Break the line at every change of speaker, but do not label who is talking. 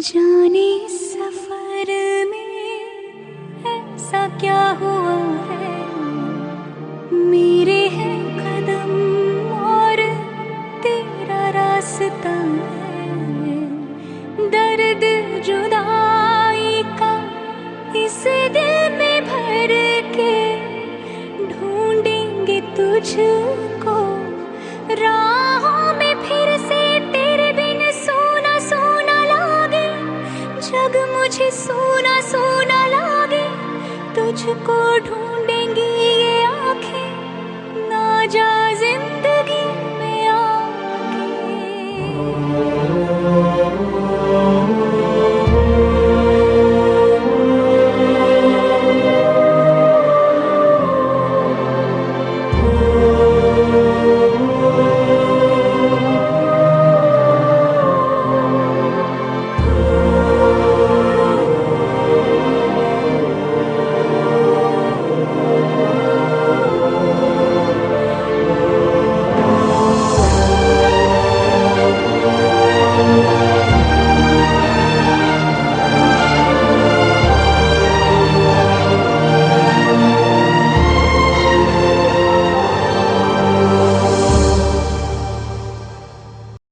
जाने सफर में ऐसा क्या हुआ है, मेरे हैं कदम और तेरा रास्ता है। दर्द जुदाई का इस दिल में भर के ढूंढेंगे तुझको राहों में फिर से। तेरे बिन सोना सोना लागे, जग मुझे सोना सोना लागे, तुझको ढूंढ